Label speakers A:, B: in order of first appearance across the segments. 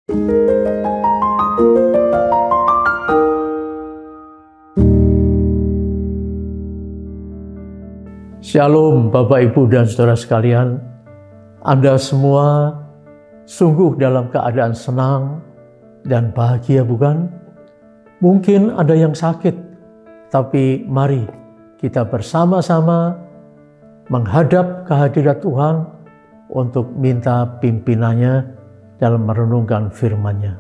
A: Shalom Bapak, Ibu, dan Saudara sekalian. Anda semua sungguh dalam keadaan senang dan bahagia, bukan? Mungkin ada yang sakit, tapi mari kita bersama-sama menghadap kehadirat Tuhan untuk minta pimpinannya dalam merenungkan firman-Nya.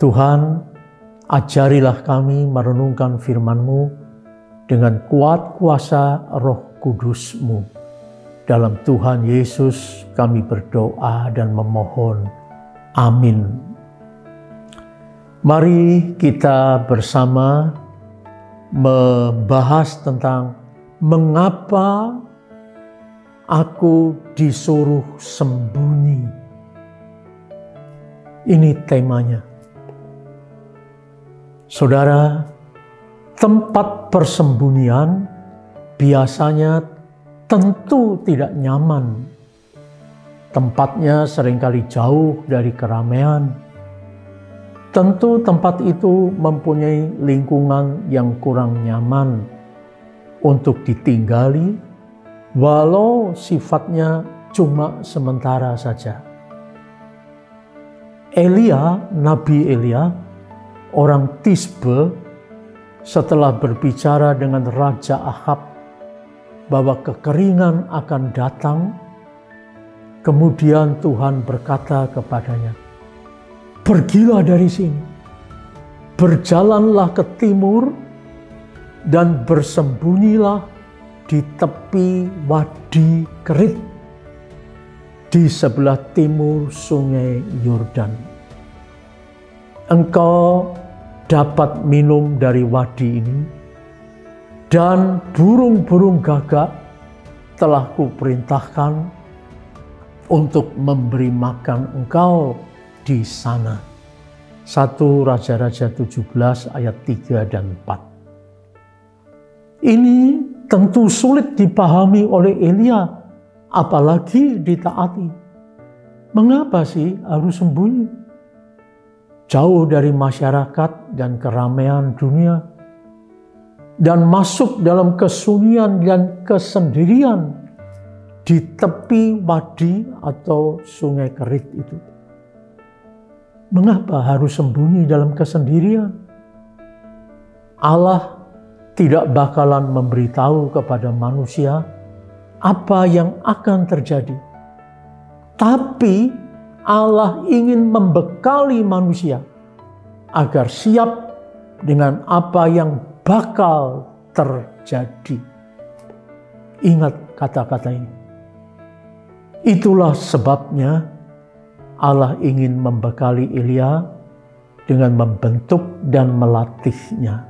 A: Tuhan, ajarilah kami merenungkan firman-Mu dengan kuat kuasa Roh Kudus-Mu. Dalam Tuhan Yesus kami berdoa dan memohon. Amin. Mari kita bersama membahas tentang mengapa aku disuruh sembunyi. Ini temanya. Saudara, tempat persembunyian biasanya tentu tidak nyaman. Tempatnya seringkali jauh dari keramaian. Tentu tempat itu mempunyai lingkungan yang kurang nyaman untuk ditinggali, walau sifatnya cuma sementara saja. Nabi Elia, orang Tisbe, setelah berbicara dengan Raja Ahab bahwa kekeringan akan datang, kemudian Tuhan berkata kepadanya, "Pergilah dari sini, berjalanlah ke timur dan bersembunyilah di tepi Wadi Kerit di sebelah timur Sungai Yordan. Engkau dapat minum dari wadi ini, dan burung-burung gagak telah kuperintahkan untuk memberi makan engkau di sana." 1 Raja-Raja 17 ayat 3 dan 4. Ini tentu sulit dipahami oleh Elia, apalagi ditaati. Mengapa sih harus sembunyi? Jauh dari masyarakat dan keramaian dunia, dan masuk dalam kesunyian dan kesendirian di tepi wadi atau sungai Kerit itu. Mengapa harus sembunyi dalam kesendirian? Allah tidak bakalan memberitahu kepada manusia apa yang akan terjadi. Tapi Allah ingin membekali manusia agar siap dengan apa yang bakal terjadi. Ingat kata-kata ini. Itulah sebabnya Allah ingin membekali Elia dengan membentuk dan melatihnya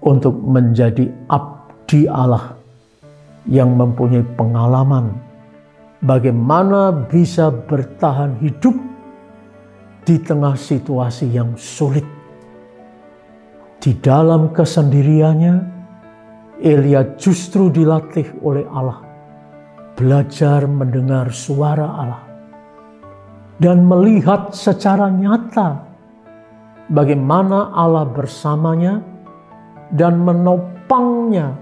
A: untuk menjadi abdi Allah yang mempunyai pengalaman bagaimana bisa bertahan hidup di tengah situasi yang sulit. Di dalam kesendiriannya, Elia justru dilatih oleh Allah, belajar mendengar suara Allah, dan melihat secara nyata bagaimana Allah bersamanya dan menopangnya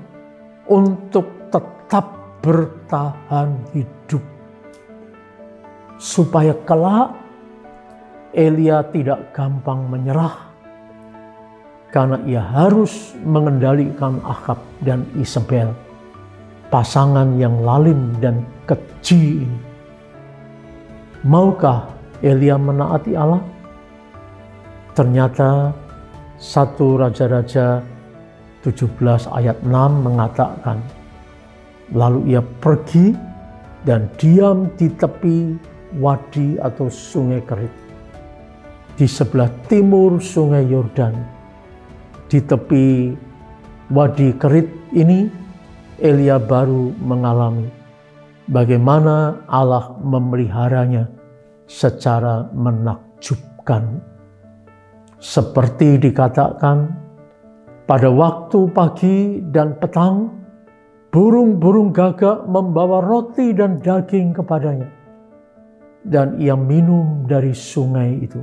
A: untuk tetap bertahan hidup. Supaya kelak Elia tidak gampang menyerah, karena ia harus mengendalikan Ahab dan Isabel, pasangan yang lalim dan keji ini. Maukah Elia menaati Allah? Ternyata 1 Raja-Raja 17 ayat 6 mengatakan, lalu ia pergi dan diam di tepi wadi atau sungai Kerit, di sebelah timur sungai Yordan. Di tepi wadi Kerit ini, Elia baru mengalami bagaimana Allah memeliharanya secara menakjubkan. Seperti dikatakan, pada waktu pagi dan petang, burung-burung gagak membawa roti dan daging kepadanya. dan ia minum dari sungai itu.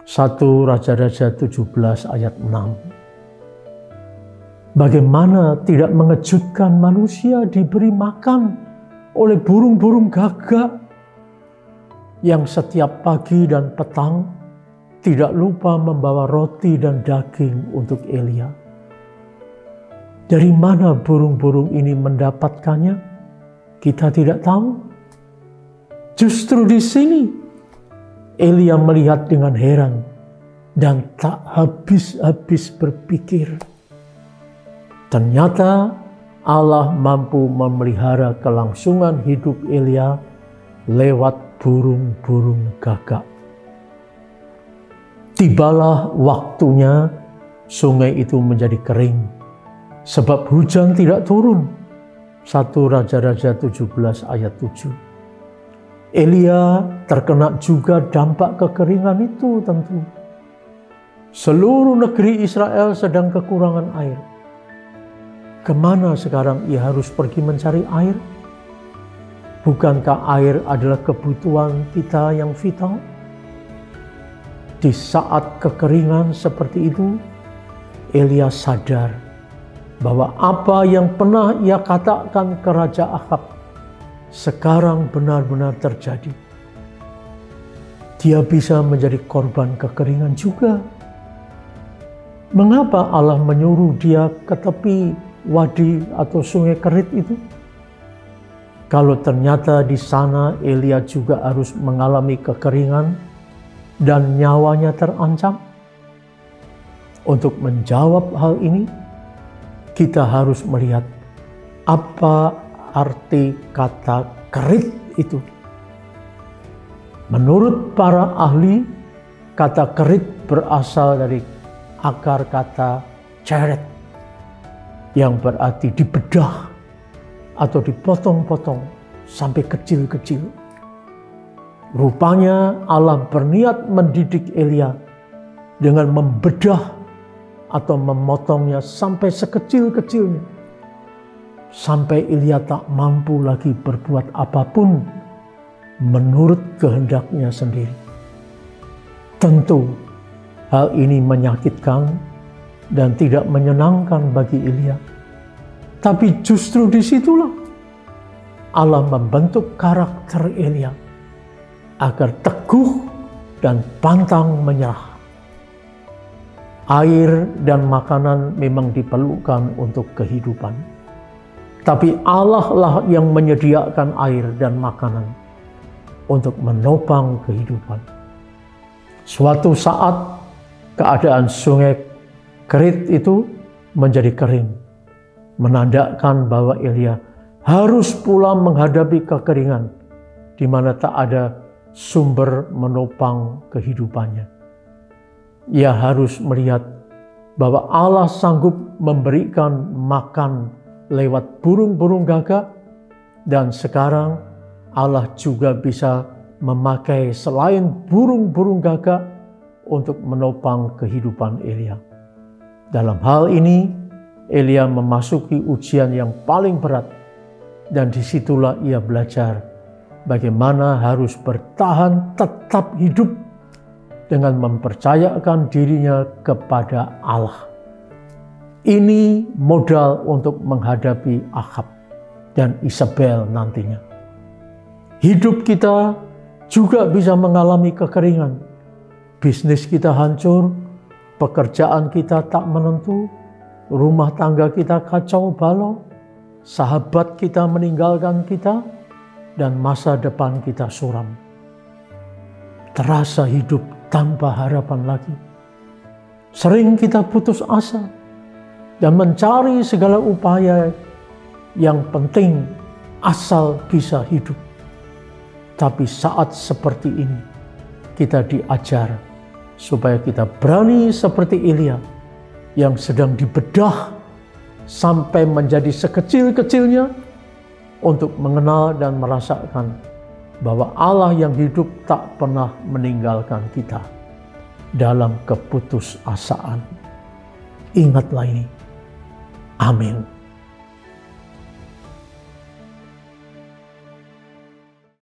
A: 1 Raja-Raja 17 ayat 6. Bagaimana tidak mengejutkan manusia diberi makan oleh burung-burung gagak yang setiap pagi dan petang tidak lupa membawa roti dan daging untuk Elia. Dari mana burung-burung ini mendapatkannya? Kita tidak tahu. Justru di sini Elia melihat dengan heran dan tak habis-habis berpikir. Ternyata Allah mampu memelihara kelangsungan hidup Elia lewat burung-burung gagak. Tibalah waktunya sungai itu menjadi kering, sebab hujan tidak turun. 1 Raja-Raja 17 ayat 7. Elia terkena juga dampak kekeringan itu tentu. Seluruh negeri Israel sedang kekurangan air. Kemana sekarang ia harus pergi mencari air? Bukankah air adalah kebutuhan kita yang vital? Di saat kekeringan seperti itu, Elia sadar bahwa apa yang pernah ia katakan ke Raja Ahab sekarang benar-benar terjadi. Dia bisa menjadi korban kekeringan juga. Mengapa Allah menyuruh dia ke tepi wadi atau sungai Kerit itu? Kalau ternyata di sana Elia juga harus mengalami kekeringan dan nyawanya terancam. Untuk menjawab hal ini, kita harus melihat apa arti kata kerit itu. Menurut para ahli, kata kerit berasal dari akar kata ceret, yang berarti dibedah atau dipotong-potong sampai kecil-kecil. Rupanya Allah berniat mendidik Elia dengan membedah atau memotongnya sampai sekecil-kecilnya, sampai Elia tak mampu lagi berbuat apapun menurut kehendaknya sendiri. Tentu hal ini menyakitkan dan tidak menyenangkan bagi Elia. Tapi justru disitulah Allah membentuk karakter Elia agar teguh dan pantang menyerah. Air dan makanan memang diperlukan untuk kehidupan. Tapi Allah lah yang menyediakan air dan makanan untuk menopang kehidupan. Suatu saat keadaan sungai Kerit itu menjadi kering, menandakan bahwa Elia harus pula menghadapi kekeringan di mana tak ada sumber menopang kehidupannya. Ia harus melihat bahwa Allah sanggup memberikan makan lewat burung-burung gagak, dan sekarang Allah juga bisa memakai selain burung-burung gagak untuk menopang kehidupan Elia. Dalam hal ini, Elia memasuki ujian yang paling berat, dan disitulah ia belajar bagaimana harus bertahan tetap hidup dengan mempercayakan dirinya kepada Allah. Ini modal untuk menghadapi Ahab dan Isabel nantinya. Hidup kita juga bisa mengalami kekeringan. Bisnis kita hancur, pekerjaan kita tak menentu, rumah tangga kita kacau balau, sahabat kita meninggalkan kita, dan masa depan kita suram. Terasa hidup tanpa harapan lagi. Sering kita putus asa dan mencari segala upaya yang penting asal bisa hidup. Tapi saat seperti ini kita diajar supaya kita berani seperti Elia yang sedang dibedah sampai menjadi sekecil-kecilnya untuk mengenal dan merasakan bahwa Allah yang hidup tak pernah meninggalkan kita dalam keputusasaan. Ingatlah ini. Amin.